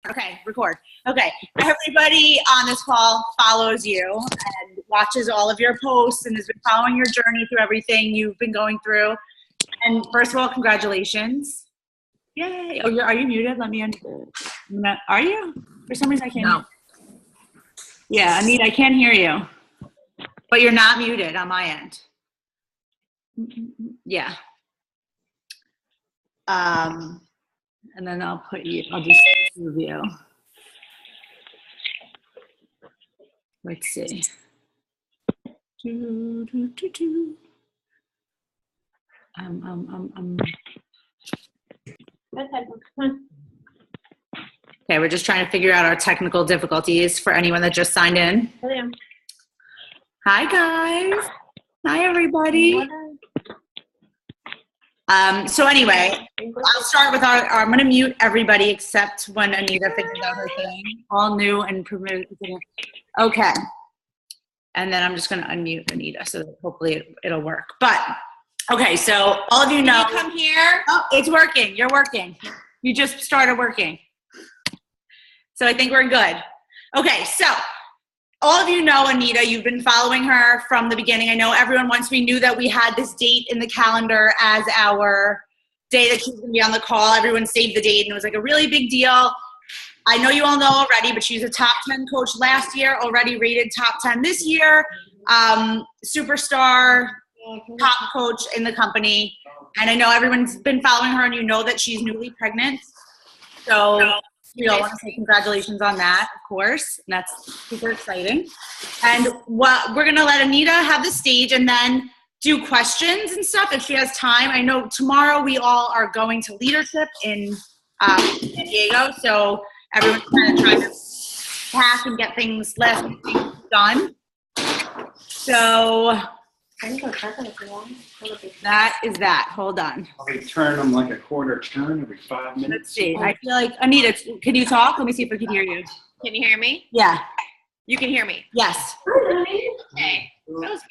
Okay, record. Okay, everybody on this call follows you and watches all of your posts and has been following your journey through everything you've been going through. And first of all, congratulations. Yay. Oh, are you muted? Let me are you? For some reason I can't. No. Yeah, Anita, I can't hear you. But you're not muted on my end. Yeah. And then I'll just review. Let's see. Okay, we're just trying to figure out our technical difficulties for anyone that just signed in. Hello. Hi, guys. Hi, everybody. So anyway, I'll start with I'm going to mute everybody except when Anita figures out her thing. All new and permitted. Okay. And then I'm just going to unmute Anita so that hopefully it'll work. But, okay, so all of you know. Can you come here? Oh, it's working. You're working. You just started working. So I think we're good. Okay, so all of you know Anita. You've been following her from the beginning. I know everyone, once we knew that we had this date in the calendar as our day that she was going to be on the call, everyone saved the date, and it was like a really big deal. I know you all know already, but she's a top 10 coach last year, already rated top 10 this year, superstar, top coach in the company. And I know everyone's been following her, and you know that she's newly pregnant. So we all want to say congratulations on that, of course. And that's super exciting. And we're going to let Anita have the stage and then do questions and stuff if she has time. I know tomorrow we all are going to leadership in San Diego. So everyone's kind of trying to pack and get things done. So that is that. Hold on. We turn them like a quarter turn every 5 minutes. Let's see. I feel like, Anita, can you talk? Let me see if I can hear you. Can you hear me? Yeah. You can hear me? Yes. Okay. That was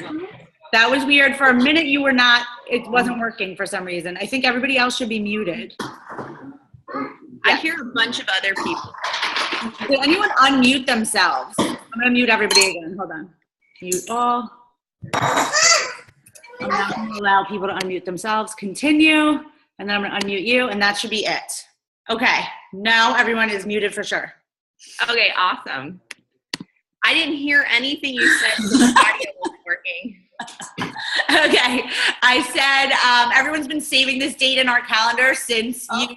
weird. That was weird. For a minute, you were not, it wasn't working for some reason. I think everybody else should be muted. I hear a bunch of other people. Did anyone unmute themselves? I'm going to mute everybody again. Hold on. Mute all. I'm not going to allow people to unmute themselves. Continue. And then I'm going to unmute you, and that should be it. Okay. Now everyone is muted for sure. Okay, awesome. I didn't hear anything you said because the audio wasn't working. Okay. I said everyone's been saving this date in our calendar since you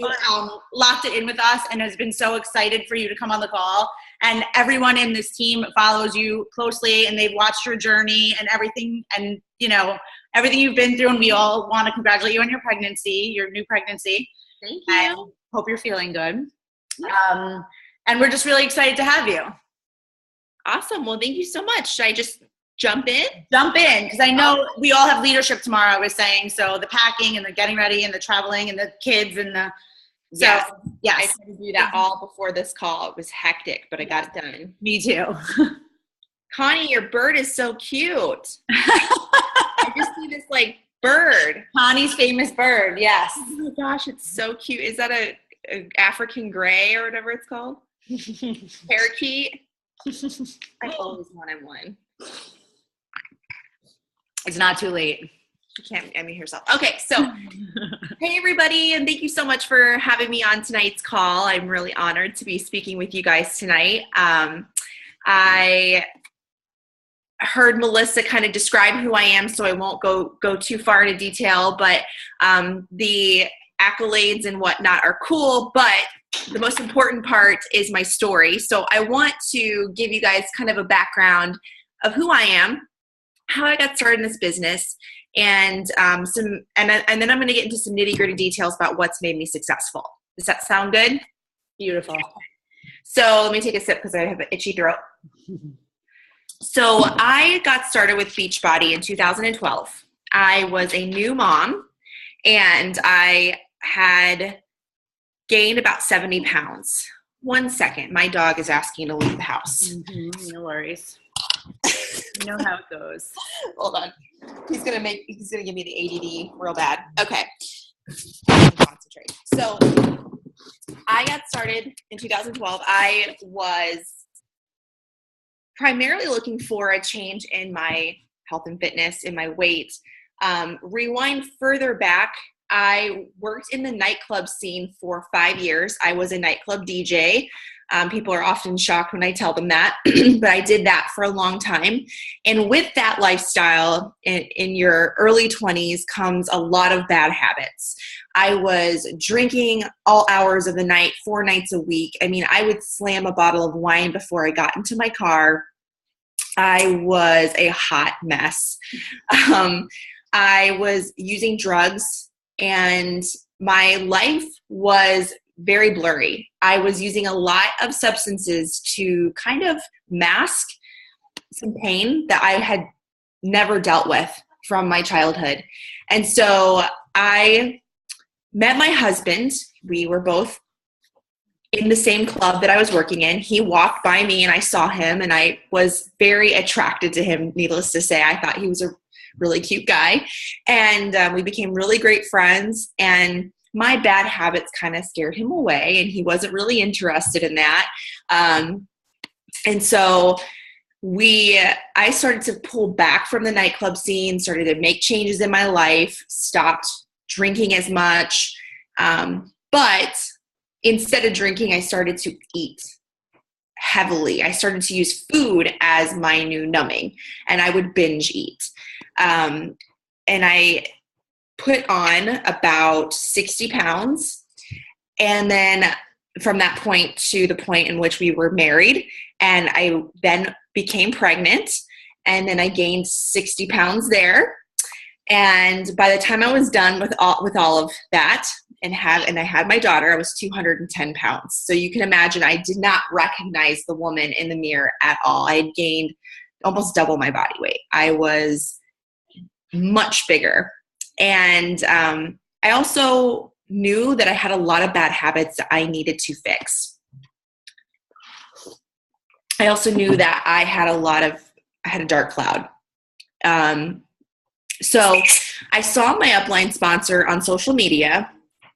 locked it in with us and has been so excited for you to come on the call. And everyone in this team follows you closely, and they've watched your journey and everything, and everything you've been through. And we all want to congratulate you on your pregnancy, your new pregnancy. Thank you. And hope you're feeling good. And we're just really excited to have you. Awesome. Well, thank you so much. Should I just jump in? Jump in, because I know we all have leadership tomorrow, I was saying. So the packing and the getting ready and the traveling and the kids and the Yes. Yes. I tried to do that all before this call. It was hectic, but I got it done. Me too. Connie, your bird is so cute. I just see this bird. Connie's famous bird, yes. Oh my gosh, it's so cute. Is that a African gray or whatever it's called? Parakeet. I always wanted one. It's not too late. She can't unmute herself. Okay, so hey everybody, and thank you so much for having me on tonight's call. I'm really honored to be speaking with you guys tonight. I heard Melissa kind of describe who I am, so I won't go too far into detail, but the accolades and whatnot are cool, but the most important part is my story. So I want to give you guys kind of a background of who I am, how I got started in this business, and then I'm going to get into some nitty-gritty details about what's made me successful. Does that sound good? Beautiful. So let me take a sip because I have an itchy throat. So I got started with Beachbody in 2012. I was a new mom, and I had gained about 70 pounds. 1 second. My dog is asking to leave the house. Mm-hmm, no worries. You know how it goes. Hold on. He's gonna give me the ADD real bad. Okay. Concentrate. So I got started in 2012. I was primarily looking for a change in my health and fitness, in my weight. Rewind further back, I worked in the nightclub scene for 5 years. I was a nightclub DJ. People are often shocked when I tell them that, but I did that for a long time. And with that lifestyle in your early 20s comes a lot of bad habits. I was drinking all hours of the night, 4 nights a week. I mean, I would slam a bottle of wine before I got into my car. I was a hot mess. I was using drugs, and my life was very blurry. I was using a lot of substances to kind of mask some pain that I had never dealt with from my childhood. And so I met my husband. We were both in the same club that I was working in. He walked by me and I saw him, and I was very attracted to him. Needless to say, I thought he was a really cute guy. And we became really great friends. And my bad habits kind of scared him away, and he wasn't really interested in that. And so I started to pull back from the nightclub scene, started to make changes in my life, stopped drinking as much. But instead of drinking, I started to eat heavily. I started to use food as my new numbing, and I would binge eat. And I put on about 60 pounds. And then from that point to the point in which we were married, and I then became pregnant, and then I gained 60 pounds there. And by the time I was done with all of that and I had my daughter, I was 210 pounds. So you can imagine I did not recognize the woman in the mirror at all. I had gained almost double my body weight. I was much bigger. And I also knew that I had a lot of bad habits that I needed to fix. I also knew that I had a dark cloud. So I saw my upline sponsor on social media.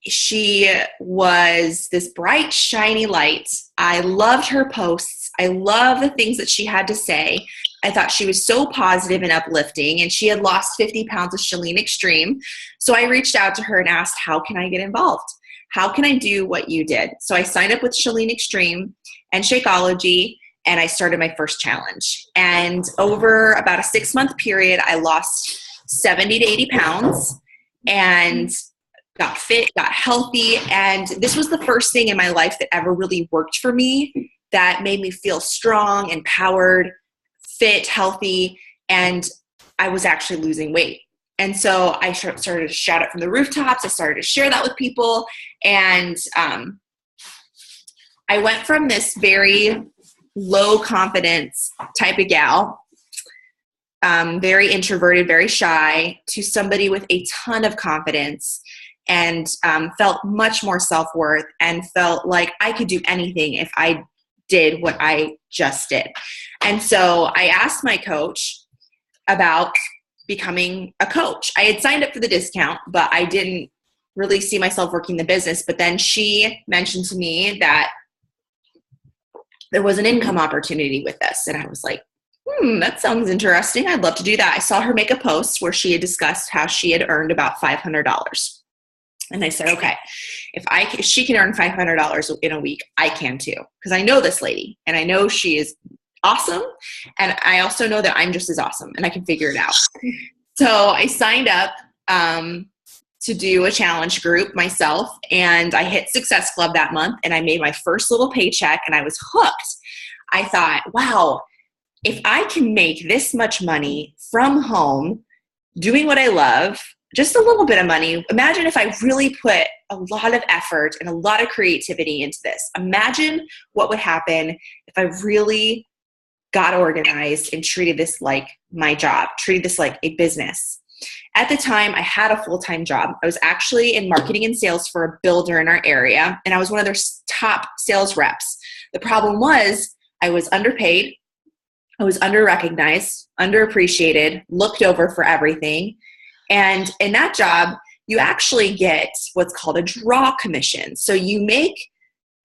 She was this bright, shiny light. I loved her posts. I love the things that she had to say. I thought she was so positive and uplifting, and she had lost 50 pounds of Chalene Extreme. So I reached out to her and asked, how can I get involved? How can I do what you did? So I signed up with Chalene Extreme and Shakeology, and I started my first challenge. And over about a 6-month period, I lost 70 to 80 pounds and got fit, got healthy. And this was the first thing in my life that ever really worked for me, that made me feel strong, empowered, fit, healthy, and I was actually losing weight. And so I started to shout it from the rooftops. I started to share that with people. And I went from this very low confidence type of gal, very introverted, very shy, to somebody with a ton of confidence, and felt much more self-worth, and felt like I could do anything if I did what I just did. And so I asked my coach about becoming a coach. I had signed up for the discount, but I didn't really see myself working the business. But then she mentioned to me that there was an income opportunity with this. And I was like, that sounds interesting. I'd love to do that. I saw her make a post where she had discussed how she had earned about $500. And I said, okay, if she can earn $500 in a week, I can too. Because I know this lady, and I know she is awesome. And I also know that I'm just as awesome, and I can figure it out. So I signed up to do a challenge group myself, and I hit Success Club that month, and I made my first little paycheck, and I was hooked. I thought, wow, if I can make this much money from home, doing what I love, just a little bit of money. Imagine if I really put a lot of effort and a lot of creativity into this. Imagine what would happen if I really got organized and treated this like my job, treated this like a business. At the time, I had a full-time job. I was actually in marketing and sales for a builder in our area, and I was one of their top sales reps. The problem was I was underpaid, I was under-recognized, underappreciated, looked over for everything. And in that job, you actually get what's called a draw commission. So you make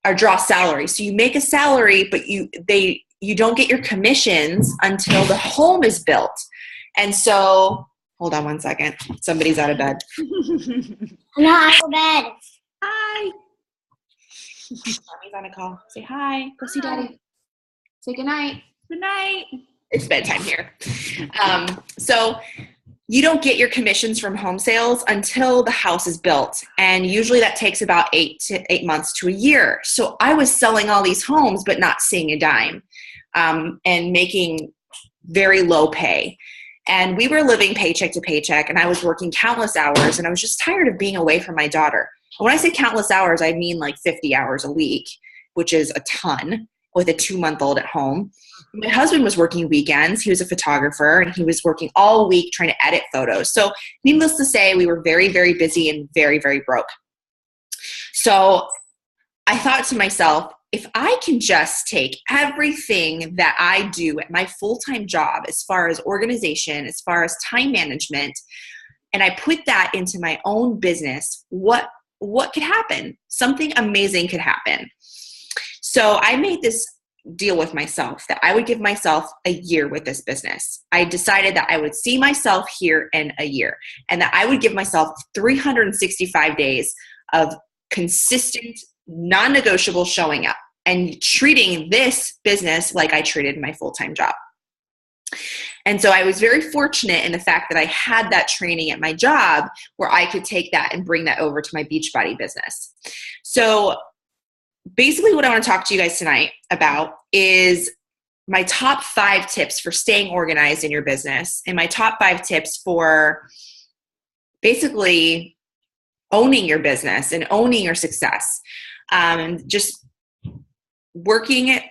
a draw salary. So you make a salary, but you don't get your commissions until the home is built. And so, hold on one second. Somebody's out of bed. I'm not out of bed. Hi. Mommy's on a call. Say hi. Go see Daddy. Say good night. Good night. It's bedtime here. So you don't get your commissions from home sales until the house is built. And usually that takes about 8 months to a year. So I was selling all these homes, but not seeing a dime, and making very low pay. And we were living paycheck to paycheck, and I was working countless hours, and I was just tired of being away from my daughter. When I say countless hours, I mean like 50 hours a week, which is a ton with a 2-month-old at home. My husband was working weekends. He was a photographer, and he was working all week trying to edit photos. So needless to say, we were very, very busy and very, very broke. So I thought to myself, if I can just take everything that I do at my full-time job, as far as organization, as far as time management, and I put that into my own business, what could happen? Something amazing could happen. So I made this deal with myself that I would give myself a year with this business. I decided that I would see myself here in a year, and that I would give myself 365 days of consistent, non-negotiable showing up and treating this business like I treated my full-time job. And so I was very fortunate in the fact that I had that training at my job where I could take that and bring that over to my Beachbody business. So basically what I want to talk to you guys tonight about is my top 5 tips for staying organized in your business, and my top 5 tips for basically owning your business and owning your success. Just working it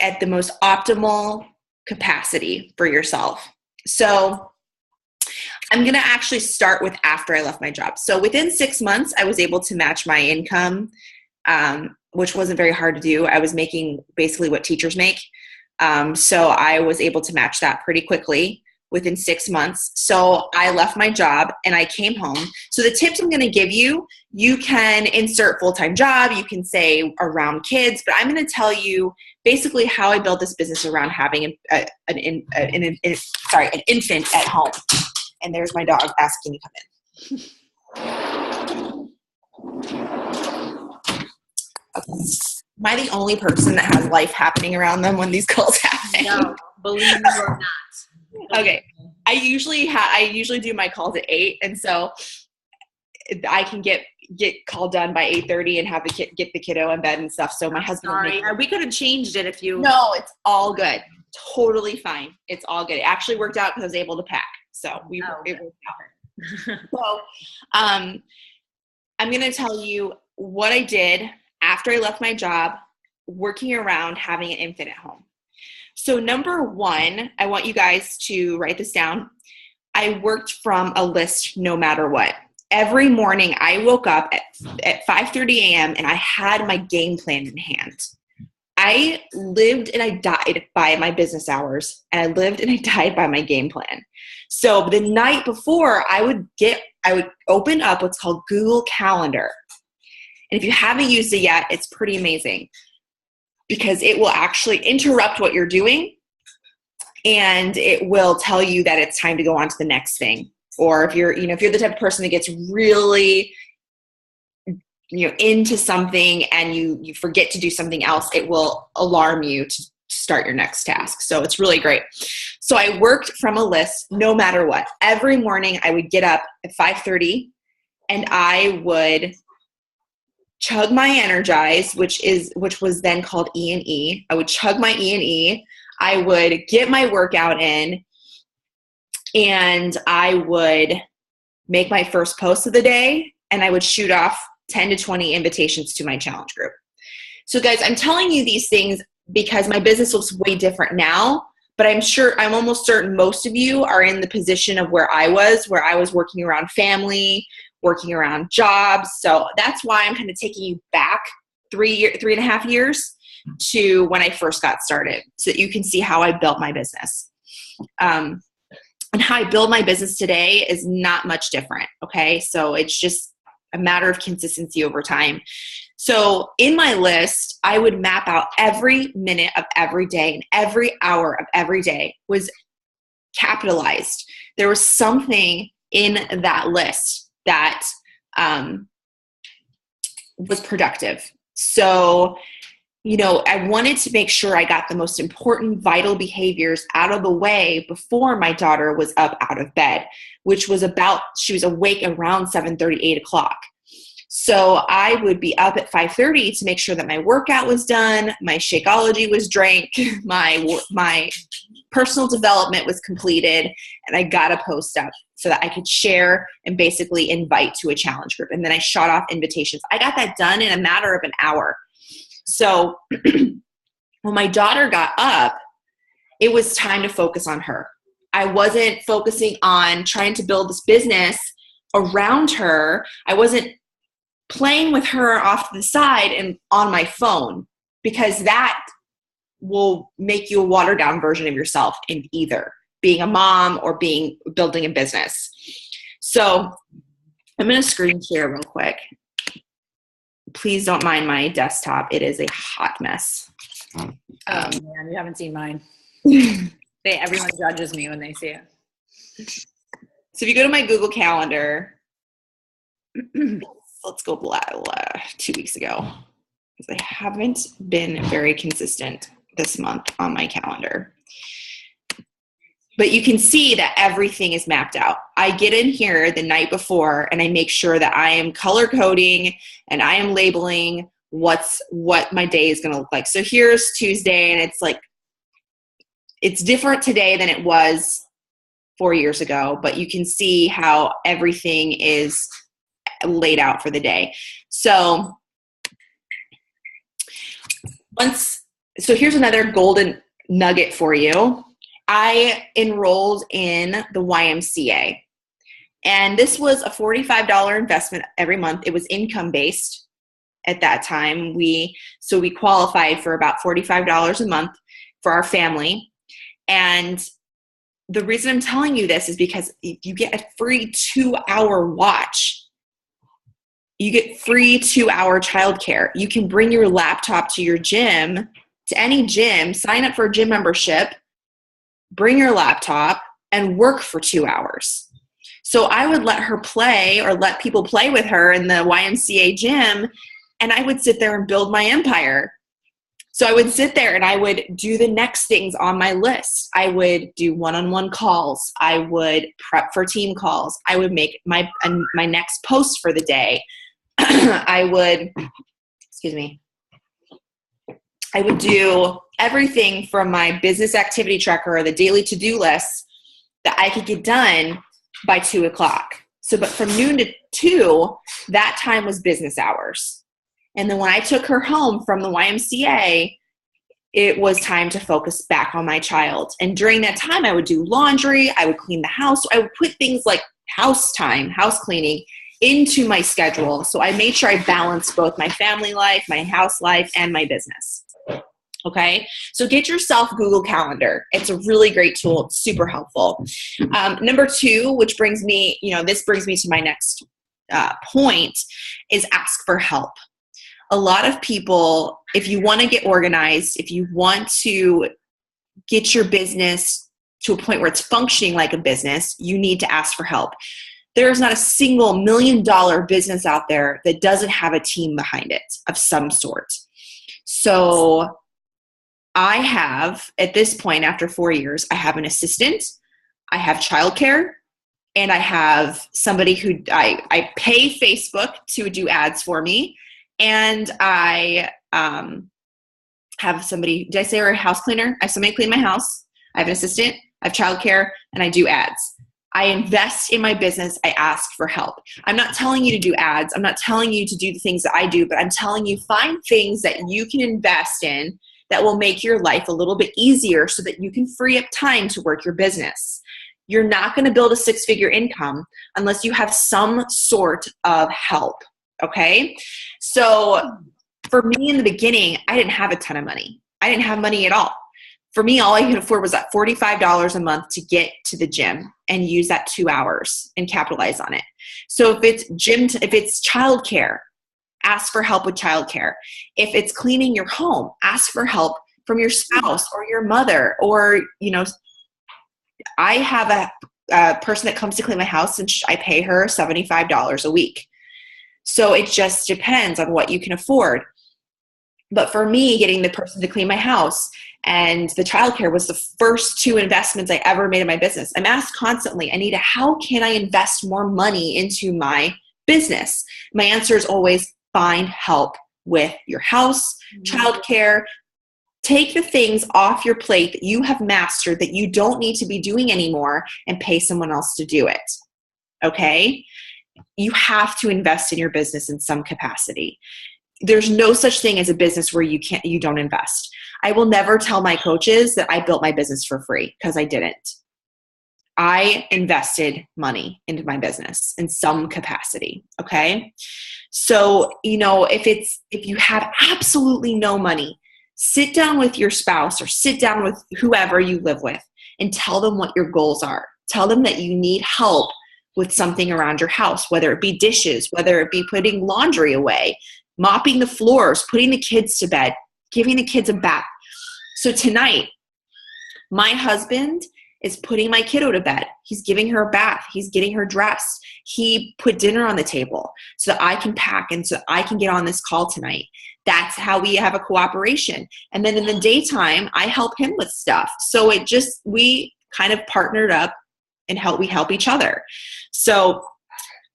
at the most optimal capacity for yourself. So I'm going to actually start with after I left my job. So within 6 months, I was able to match my income, which wasn't very hard to do. I was making basically what teachers make. So I was able to match that pretty quickly within 6 months. So I left my job and I came home. So the tips I'm going to give you, you can insert full-time job, you can say around kids, but I'm going to tell you basically how I built this business around having an infant at home. And there's my dog asking to come in. Okay. Am I the only person that has life happening around them when these calls happen? No, believe me or not. Okay. I usually do my calls at 8, and so I can get called done by 8:30 and have get the kiddo in bed and stuff. So my husband. Sorry, we could have changed it if you. No, it's all good. Totally fine. It's all good. It actually worked out because I was able to pack. So it worked out. So, I'm going to tell you what I did after I left my job, working around having an infant at home. So number 1, I want you guys to write this down. I worked from a list no matter what. Every morning I woke up at 5:30 a.m. and I had my game plan in hand. I lived and I died by my business hours, and I lived and I died by my game plan. So the night before, I would open up what's called Google Calendar. And if you haven't used it yet, it's pretty amazing because it will actually interrupt what you're doing, and it will tell you that it's time to go on to the next thing. Or if you're the type of person that gets really, into something and you forget to do something else, it will alarm you to start your next task. So it's really great. So I worked from a list no matter what. Every morning I would get up at 5:30 and I would chug my Energize, which was then called E&E. I would chug my E&E. I would get my workout in, and I would make my first post of the day, and I would shoot off 10 to 20 invitations to my challenge group. So guys, I'm telling you these things because my business looks way different now, but I'm almost certain most of you are in the position of where I was working around family, working around jobs. So that's why I'm kind of taking you back 3.5 years to when I first got started, so that you can see how I built my business. and how I build my business today is not much different. Okay. So it's just a matter of consistency over time. So in my list, I would map out every minute of every day and every hour of every day was capitalized. There was something in that list that was productive. So, I wanted to make sure I got the most important vital behaviors out of the way before my daughter was up out of bed, which was she was awake around 7:30, 8 o'clock. So I would be up at 5:30 to make sure that my workout was done, my Shakeology was drank, my personal development was completed, and I got a post up so that I could share and basically invite to a challenge group. And then I shot off invitations. I got that done in a matter of an hour. So when my daughter got up, it was time to focus on her. I wasn't focusing on trying to build this business around her. I wasn't playing with her off to the side and on my phone, because that will make you a watered down version of yourself in either being a mom or building a business. So I'm going to screen share real quick. Please don't mind my desktop. It is a hot mess. Man, you haven't seen mine. Everyone judges me when they see it. So if you go to my Google Calendar, let's go 2 weeks ago, because I haven't been very consistent this month on my calendar. But you can see that everything is mapped out. I get in here the night before and I make sure that I am color coding and I am labeling what my day is going to look like. So here's Tuesday, and it's different today than it was 4 years ago, but you can see how everything is laid out for the day. So here's another golden nugget for you. I enrolled in the YMCA, and this was a $45 investment every month. It was income based at that time. So we qualified for about $45 a month for our family. And the reason I'm telling you this is because you get a free 2-hour watch. You get free 2-hour childcare. You can bring your laptop to your gym, to any gym, sign up for a gym membership, bring your laptop, and work for 2 hours. So I would let her play, or let people play with her in the YMCA gym, and I would sit there and build my empire. So I would sit there and I would do the next things on my list. I would do one-on-one calls. I would prep for team calls. I would make my next post for the day. I would do everything from my business activity tracker or the daily to-do lists that I could get done by 2 o'clock. But from noon to 2, that time was business hours. And then when I took her home from the YMCA, it was time to focus back on my child. And during that time, I would do laundry. I would clean the house. I would put things like house cleaning, into my schedule. So I made sure I balanced both my family life, my house life, and my business. Okay, so get yourself Google Calendar. It's a really great tool. It's super helpful. Number 2, which brings me, this brings me to my next point, is ask for help. A lot of people, if you want to get organized, if you want to get your business to a point where it's functioning like a business, you need to ask for help. There is not a single $1 million business out there that doesn't have a team behind it of some sort. So I have, at this point, after 4 years, I have an assistant, I have childcare, and I have somebody who I pay Facebook to do ads for me, and I have somebody, did I say we're a house cleaner? I have somebody clean my house, I have an assistant, I have childcare, and I do ads. I invest in my business. I ask for help. I'm not telling you to do ads. I'm not telling you to do the things that I do, but I'm telling you find things that you can invest in that will make your life a little bit easier so that you can free up time to work your business. You're not going to build a 6-figure income unless you have some sort of help, okay? So for me in the beginning, I didn't have a ton of money. I didn't have money at all. For me, all I could afford was that $45 a month to get to the gym. and use that 2 hours and capitalize on it. So if it's childcare, ask for help with childcare. If it's cleaning your home, ask for help from your spouse or your mother, or, I have a person that comes to clean my house and I pay her $75 a week. So it just depends on what you can afford. But for me, getting the person to clean my house and the childcare was the first 2 investments I ever made in my business. I'm asked constantly, Anita, how can I invest more money into my business? My answer is always find help with your house, childcare. Take the things off your plate that you have mastered that you don't need to be doing anymore and pay someone else to do it. Okay? You have to invest in your business in some capacity. There's no such thing as a business where you don't invest. I will never tell my coaches that I built my business for free, because I didn't. I invested money into my business in some capacity. Okay. So, if you have absolutely no money, sit down with your spouse or sit down with whoever you live with and tell them what your goals are. Tell them that you need help with something around your house, whether it be dishes, whether it be putting laundry away, mopping the floors, putting the kids to bed, giving the kids a bath. So tonight, my husband is putting my kiddo to bed. He's giving her a bath. He's getting her dressed. He put dinner on the table so that I can pack and so I can get on this call tonight. That's how we have a cooperation. And then in the daytime, I help him with stuff. So we kind of partnered up and we help each other. So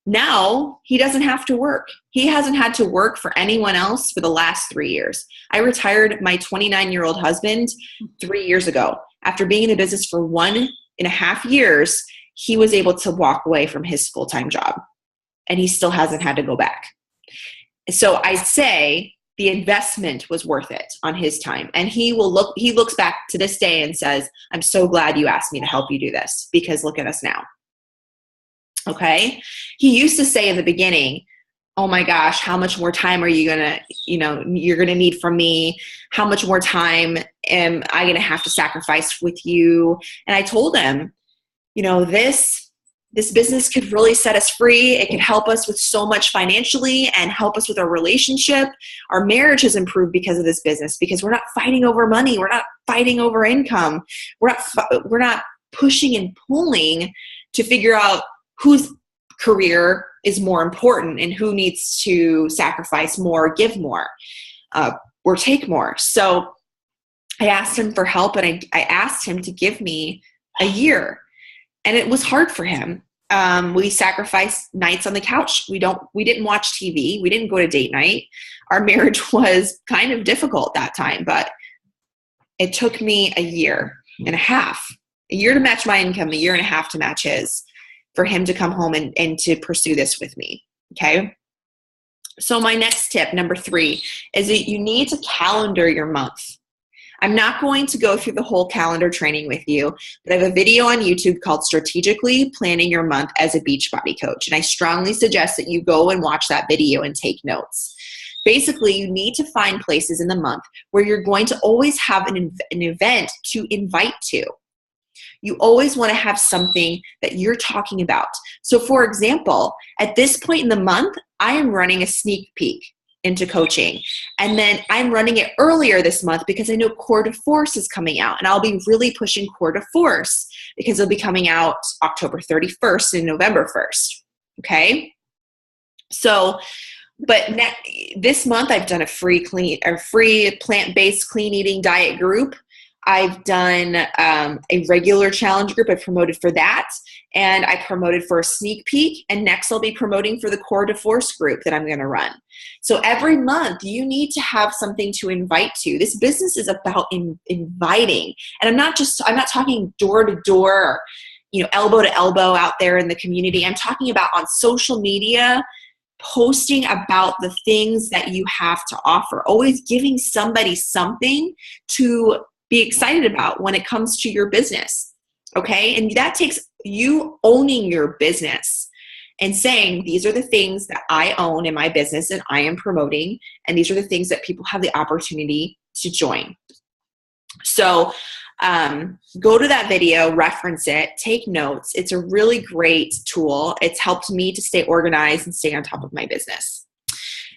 now he doesn't have to work. He hasn't had to work for anyone else for the last 3 years. I retired my 29-year-old husband 3 years ago. After being in the business for 1.5 years, he was able to walk away from his full-time job, and he still hasn't had to go back. So I say the investment was worth it on his time. And he looks back to this day and says, I'm so glad you asked me to help you do this, because look at us now. Okay. He used to say in the beginning, oh my gosh, how much more time are you going to, you're going to need from me? How much more time am I going to have to sacrifice with you? And I told him, this business could really set us free. It could help us with so much financially and help us with our relationship. Our marriage has improved because of this business, because we're not fighting over money. We're not fighting over income. We're not pushing and pulling to figure out whose career is more important and who needs to sacrifice more, give more, or take more. So I asked him for help, and I asked him to give me a year. And it was hard for him. We sacrificed nights on the couch. We didn't watch TV. We didn't go to date night. Our marriage was kind of difficult that time, but it took me 1.5 years, a year to match my income, 1.5 years to match his, for him to come home and to pursue this with me. Okay. So my next tip, number 3, is that you need to calendar your month. I'm not going to go through the whole calendar training with you, but I have a video on YouTube called Strategically Planning Your Month as a Beachbody Coach. And I strongly suggest that you go and watch that video and take notes. Basically, you need to find places in the month where you're going to always have an event to invite to. You always want to have something that you're talking about. So for example, at this point in the month, I am running a sneak peek into coaching. And then I'm running it earlier this month because I know Core de Force is coming out, and I'll be really pushing Core de Force because it'll be coming out October 31st and November 1st. Okay. So, but this month I've done a free plant-based clean eating diet group. I've done a regular challenge group. I promoted for that, and I promoted for a sneak peek, and next I'll be promoting for the Core de Force group that I'm going to run. So every month you need to have something to invite to. This business is about inviting, and I'm not talking door to door, elbow to elbow out there in the community. I'm talking about on social media, posting about the things that you have to offer, always giving somebody something to be excited about when it comes to your business. Okay. And that takes you owning your business and saying, these are the things that I own in my business and I am promoting. And these are the things that people have the opportunity to join. So Go to that video, reference it, take notes. It's a really great tool. It's helped me to stay organized and stay on top of my business.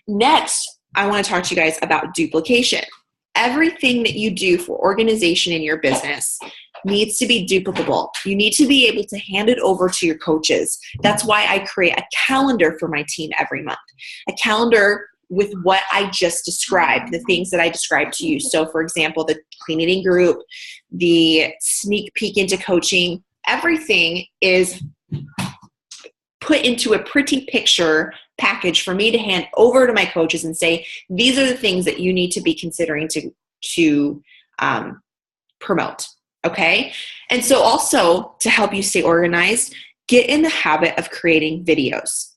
Next, I want to talk to you guys about duplication. Everything that you do for organization in your business needs to be duplicable. You need to be able to hand it over to your coaches. That's why I create a calendar for my team every month. A calendar with what I just described, the things that I described to you. So for example, the clean eating group, the sneak peek into coaching, everything is put into a pretty picture package for me to hand over to my coaches and say, these are the things that you need to be considering to promote. Okay. And so also to help you stay organized, get in the habit of creating videos.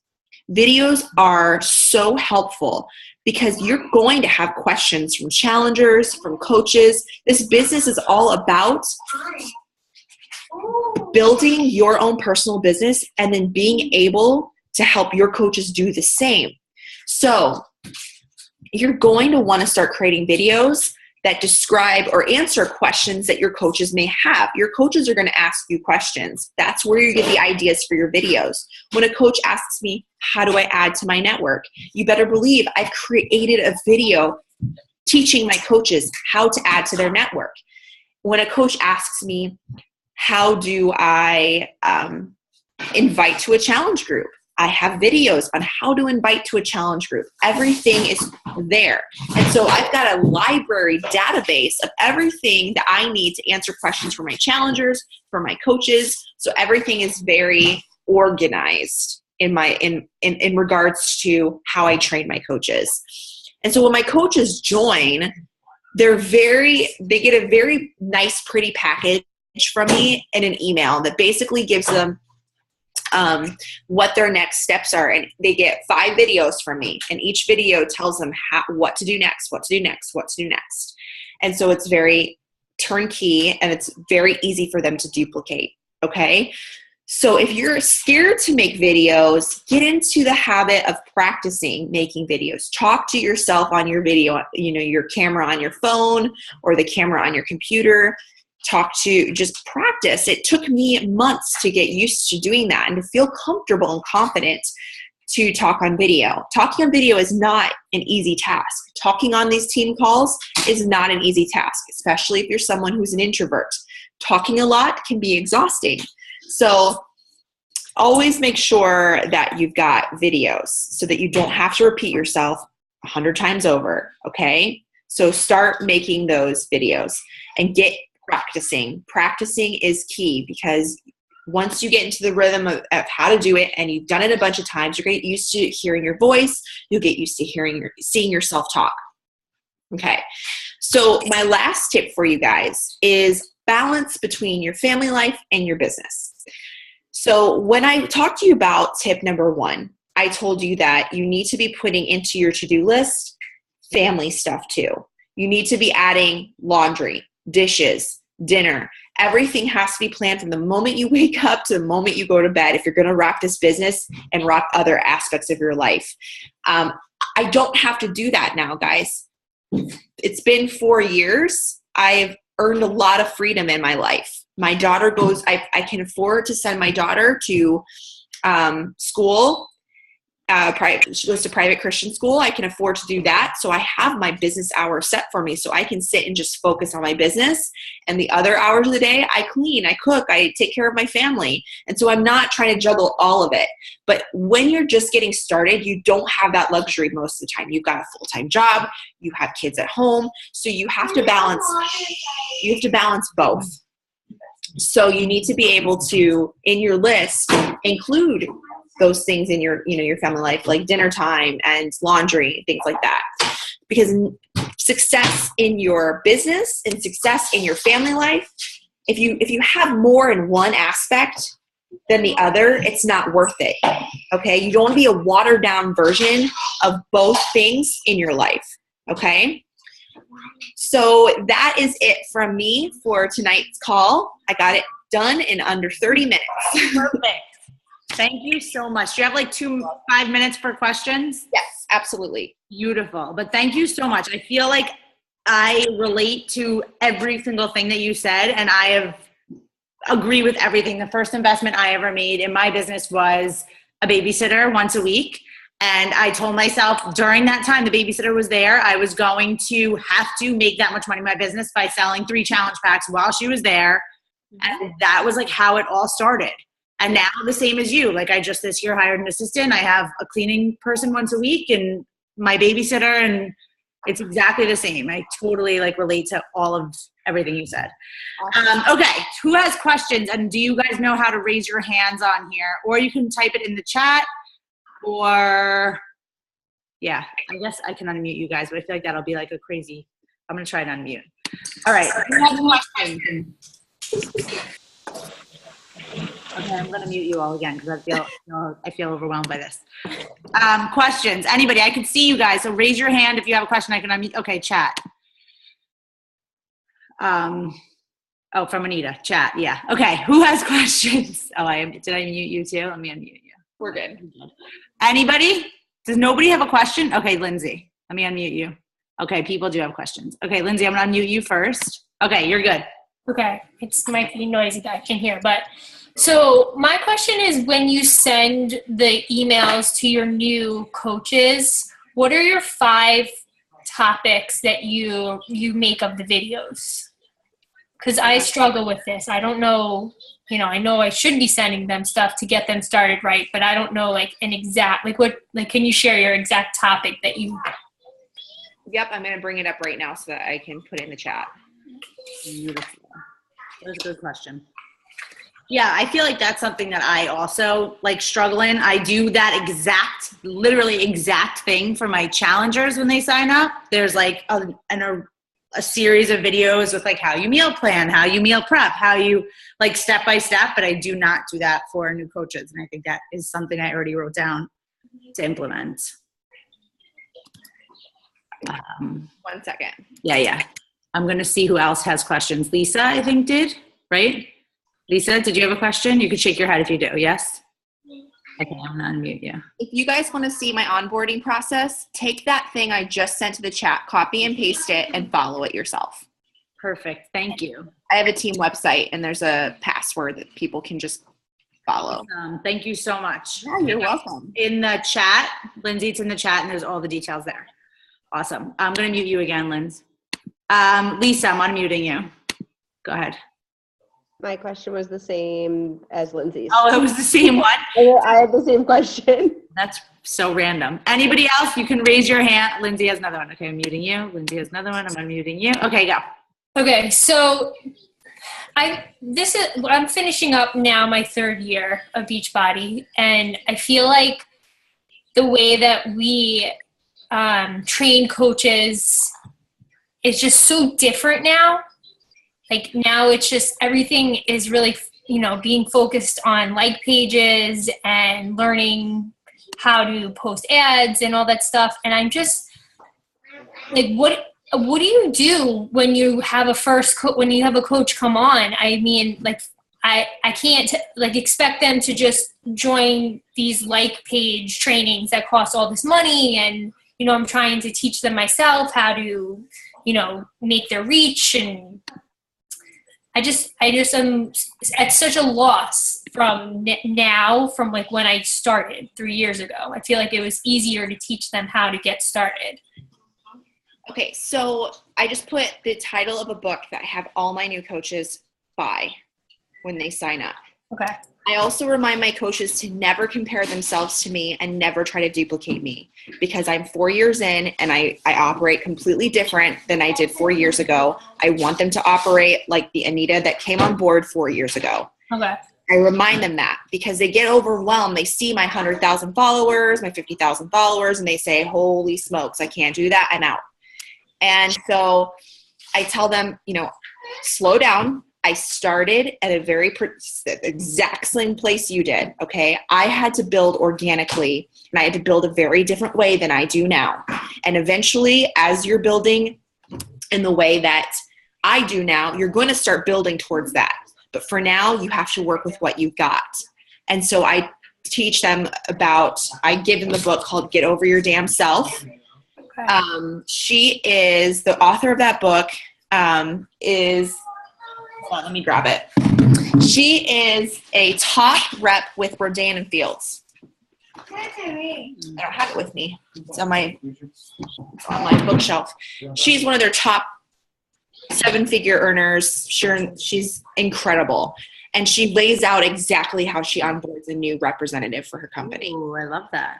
Videos are so helpful because you're going to have questions from challengers, from coaches. This business is all about building your own personal business and then being able to help your coaches do the same. So you're going to want to start creating videos that describe or answer questions that your coaches may have. Your coaches are going to ask you questions. That's where you get the ideas for your videos. When a coach asks me, how do I add to my network? You better believe I've created a video teaching my coaches how to add to their network. When a coach asks me, how do I invite to a challenge group? I have videos on how to invite to a challenge group. Everything is there. And so I've got a library database of everything that I need to answer questions for my challengers, for my coaches. So everything is very organized in regards to how I train my coaches. And so when my coaches join, they get a very nice, pretty package from me in an email that basically gives them what their next steps are. And they get 5 videos from me, and each video tells them what to do next, what to do next, what to do next. And so it's very turnkey and it's very easy for them to duplicate. Okay. So if you're scared to make videos, get into the habit of practicing making videos. Talk to yourself on your video, your camera on your phone or the camera on your computer. Just practice. It took me months to get used to doing that and to feel comfortable and confident to talk on video. Talking on video is not an easy task. Talking on these team calls is not an easy task, especially if you're someone who's an introvert. Talking a lot can be exhausting. So always make sure that you've got videos so that you don't have to repeat yourself 100 times over, okay? So start making those videos and get practicing. Practicing is key because once you get into the rhythm of how to do it and you've done it a bunch of times, you're going to get used to hearing your voice. You'll get used to seeing yourself talk. Okay. So my last tip for you guys is balance between your family life and your business. So when I talked to you about tip number 1, I told you that you need to be putting into your to-do list family stuff too. You need to be adding laundry, dishes, dinner. Everything has to be planned from the moment you wake up to the moment you go to bed if you're going to rock this business and rock other aspects of your life. I don't have to do that now, guys. It's been 4 years. I've earned a lot of freedom in my life. My daughter I can afford to send my daughter to school. She goes to private Christian school. I can afford to do that. So I have my business hours set for me so I can sit and just focus on my business. And the other hours of the day, I clean, I cook, I take care of my family. And so I'm not trying to juggle all of it. But when you're just getting started, you don't have that luxury most of the time. You've got a full-time job, you have kids at home. So you have to balance both. So you need to be able to, in your list, include those things in your family life, like dinner time and laundry, things like that. Because success in your business and success in your family life, if you have more in one aspect than the other, it's not worth it. Okay? You don't want to be a watered down version of both things in your life. Okay? So that is it from me for tonight's call. I got it done in under 30 minutes. Perfect. Thank you so much. Do you have like 5 minutes for questions? Yes, absolutely. Beautiful. But thank you so much. I feel like I relate to every single thing that you said, and agree with everything. The first investment I ever made in my business was a babysitter once a week. And I told myself during that time the babysitter was there, I was going to have to make that much money in my business by selling 3 challenge packs while she was there. And that was like how it all started. And now the same as you, like I just this year hired an assistant. I have a cleaning person once a week and my babysitter, and it's exactly the same. I totally like relate to all of everything you said. Okay, who has questions? And do you guys know how to raise your hands on here? Or you can type it in the chat, or yeah, I guess I can unmute you guys, but I feel like that'll be like a crazy, I'm gonna try to unmute. All right, who has questions? Okay, I'm gonna mute you all again because I feel overwhelmed by this. Questions? Anybody? I can see you guys, so raise your hand if you have a question. I can unmute. Okay, chat. Oh, from Anita. Chat. Yeah. Okay. Who has questions? Oh, did I mute you too? Let me unmute you. We're good. Anybody? Does nobody have a question? Okay, Lindsay. Let me unmute you. Okay, people do have questions. Okay, Lindsay, I'm gonna unmute you first. Okay, you're good. Okay, it might be noisy that I can hear, but so my question is, when you send the emails to your new coaches, what are your 5 topics that you make of the videos? Because I struggle with this. I don't know, I know I should be sending them stuff to get them started right, but I don't know like an exact, can you share your exact topic that you? Yep, I'm going to bring it up right now so that I can put it in the chat. Beautiful. That's a good question. Yeah, I feel like that's something that I also like struggle in. I do that literally exact thing for my challengers when they sign up. There's like a series of videos with like how you meal plan, how you meal prep, how you like step by step, but I do not do that for new coaches. And I think that is something I already wrote down to implement. 1 second. Yeah. I'm going to see who else has questions. Lisa, I think did, right? Lisa, did you have a question? You could shake your head if you do. Yes? Okay, I'm going to unmute you. If you guys want to see my onboarding process, take that thing I just sent to the chat, copy and paste it, and follow it yourself. Perfect. Thank you. I have a team website, and there's a password that people can just follow. Thank you so much. Yeah, you're welcome. In the chat, Lindsay, it's in the chat, and there's all the details there. Awesome. I'm going to mute you again, Linz. Lisa, I'm unmuting you. Go ahead. My question was the same as Lindsay's. Oh, it was the same one? I had the same question. That's so random. Anybody else? You can raise your hand. Lindsay has another one. Okay, I'm muting you. Lindsay has another one. I'm unmuting you. Okay, go. Okay, so I'm finishing up now my 3rd year of Beachbody, and I feel like the way that we train coaches is just so different now. Like now it's just everything is really, being focused on like pages and learning how to post ads and all that stuff. And I'm just like, what do you do when you have when you have a coach come on? I mean, like I can't like expect them to just join these like page trainings that cost all this money. And, I'm trying to teach them myself how to, make their reach, and I just am at such a loss from like when I started 3 years ago. I feel like it was easier to teach them how to get started. Okay, so I just put the title of a book that I have all my new coaches buy when they sign up. Okay. I also remind my coaches to never compare themselves to me and never try to duplicate me, because I'm 4 years in and I operate completely different than I did 4 years ago. I want them to operate like the Anita that came on board 4 years ago. Okay. I remind them that because they get overwhelmed. They see my 100,000 followers, my 50,000 followers, and they say, holy smokes, I can't do that. I'm out. And so I tell them, slow down. I started at a very exact same place you did, okay? I had to build organically, and I had to build a very different way than I do now. And eventually, as you're building in the way that I do now, you're going to start building towards that. But for now, you have to work with what you've got. And so I teach them I give them the book called Get Over Your Damn Self. Okay. She is the author of that book. Hold on, let me grab it. She is a top rep with Rodan and Fields. I don't have it with me. It's on my bookshelf. She's one of their top 7-figure earners. She's incredible. And she lays out exactly how she onboards a new representative for her company. Ooh, I love that.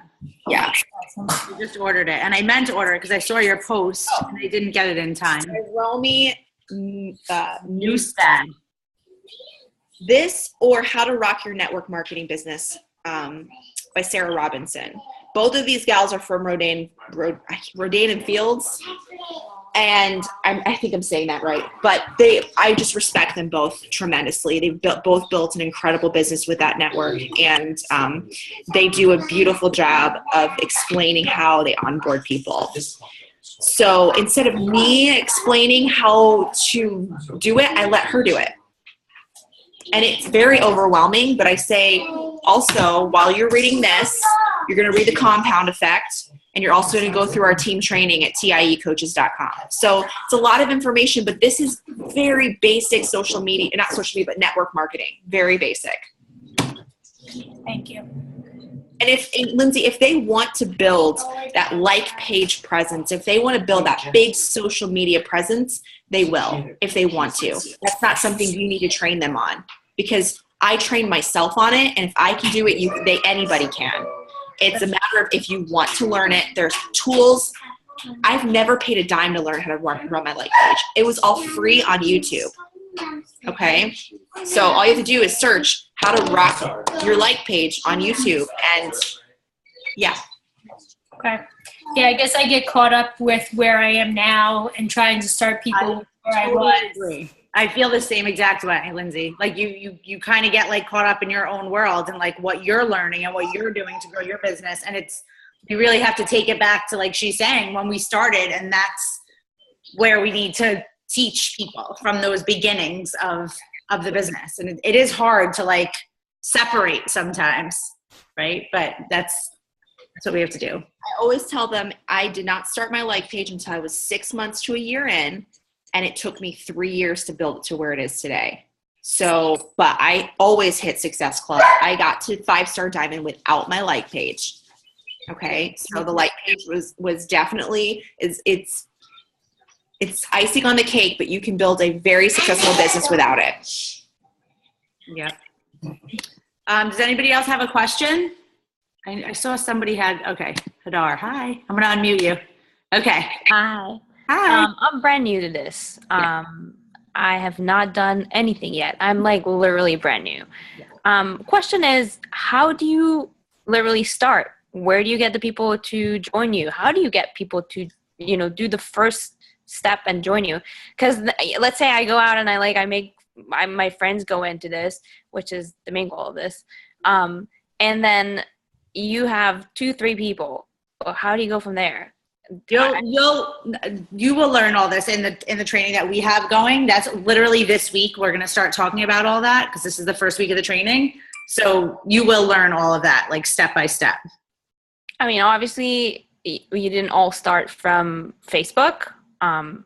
Yeah. You just ordered it. And I meant to order it because I saw your post and I didn't get it in time. Romy Newstead. This or How to Rock Your Network Marketing Business by Sarah Robinson. Both of these gals are from Rodan and Fields. And I think I'm saying that right. But I just respect them both tremendously. They've both built an incredible business with that network. And they do a beautiful job of explaining how they onboard people. So instead of me explaining how to do it, I let her do it. And it's very overwhelming, but I say also, while you're reading this, you're going to read the compound effect, and you're also going to go through our team training at tiecoaches.com. So it's a lot of information, but this is very basic social media, not social media, but network marketing. Very basic. Thank you. And Lindsay, if they want to build that like page presence, if they want to build that big social media presence, they will, if they want to. That's not something you need to train them on, because I train myself on it, and if I can do it, anybody can. It's a matter of if you want to learn it. There's tools. I've never paid a dime to learn how to run my like page. It was all free on YouTube. Okay? So all you have to do is search how to rock your like page on YouTube, and yeah. Okay. Yeah, I guess I get caught up with where I am now and trying to start people where I was. I feel the same exact way, Lindsay. Like you kind of get like caught up in your own world and like what you're learning and what you're doing to grow your business. And you really have to take it back to, like she's saying, when we started, and that's where we need to teach people from those beginnings of the business. And it is hard to like separate sometimes, right? But that's what we have to do. I always tell them I did not start my like page until I was 6 months to a year in, and it took me 3 years to build it to where it is today. So, but I always hit Success Club. I got to 5-star diamond without my like page. Okay. So the like page was definitely, it's icing on the cake, but you can build a very successful business without it. Yeah. Does anybody else have a question? I saw somebody had, okay, Hadar, hi. I'm going to unmute you. Okay. Hi. Hi. I'm brand new to this. I have not done anything yet. I'm like literally brand new. Question is, how do you literally start? Where do you get the people to join you? How do you get people to, do the first step and join you? Because let's say I go out and my friends go into this, which is the main goal of this. And then you have 2-3 people. Well, how do you go from there? You will learn all this in the training that we have going. That's literally this week. We're going to start talking about all that because this is the first week of the training. So you will learn all of that, like step by step. I mean, obviously you didn't all start from Facebook. I'm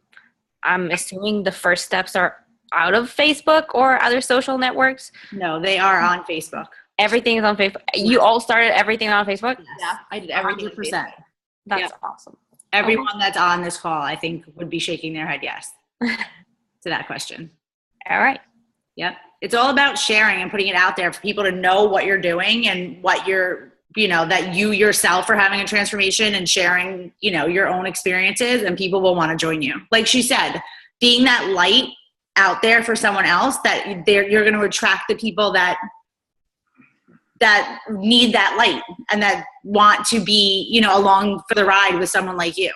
assuming the first steps are out of Facebook or other social networks. No, they are on Facebook. Everything is on Facebook. You all started everything on Facebook? Yeah, I did everything. 100%. That's awesome. Everyone that's on this call, I think, would be shaking their head yes to that question. All right. Yep. It's all about sharing and putting it out there for people to know what you're doing and what you're, that you yourself are having a transformation and sharing, your own experiences, and people will want to join you. Like she said, being that light out there for someone else, that you're going to attract the people that need that light and that want to be, along for the ride with someone like you.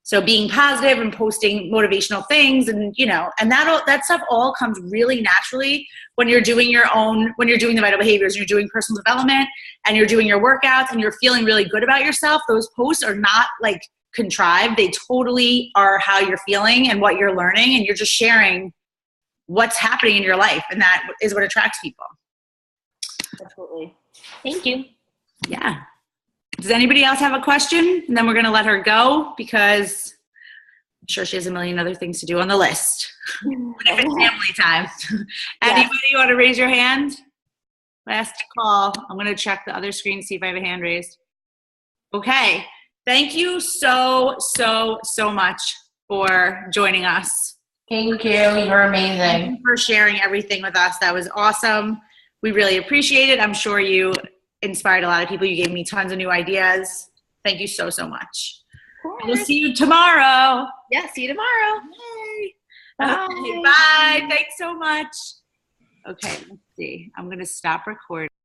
So being positive and posting motivational things and, and that stuff all comes really naturally when you're doing when you're doing the vital behaviors, and you're doing personal development and you're doing your workouts and you're feeling really good about yourself. Those posts are not like contrived. They totally are how you're feeling and what you're learning, and you're just sharing what's happening in your life. And that is what attracts people. Absolutely. Thank you. Yeah. Does anybody else have a question? And then we're going to let her go because I'm sure she has a million other things to do on the list. What if it's family time? Anybody want to raise your hand? Last call. I'm going to check the other screen to see if I have a hand raised. Okay. Thank you so much for joining us. Thank you. You're amazing. Thank you for sharing everything with us. That was awesome. We really appreciate it. I'm sure you inspired a lot of people. You gave me tons of new ideas. Thank you so much. We'll see you tomorrow. Yeah, see you tomorrow. Bye. Okay, bye. Thanks so much. Okay, let's see. I'm going to stop recording.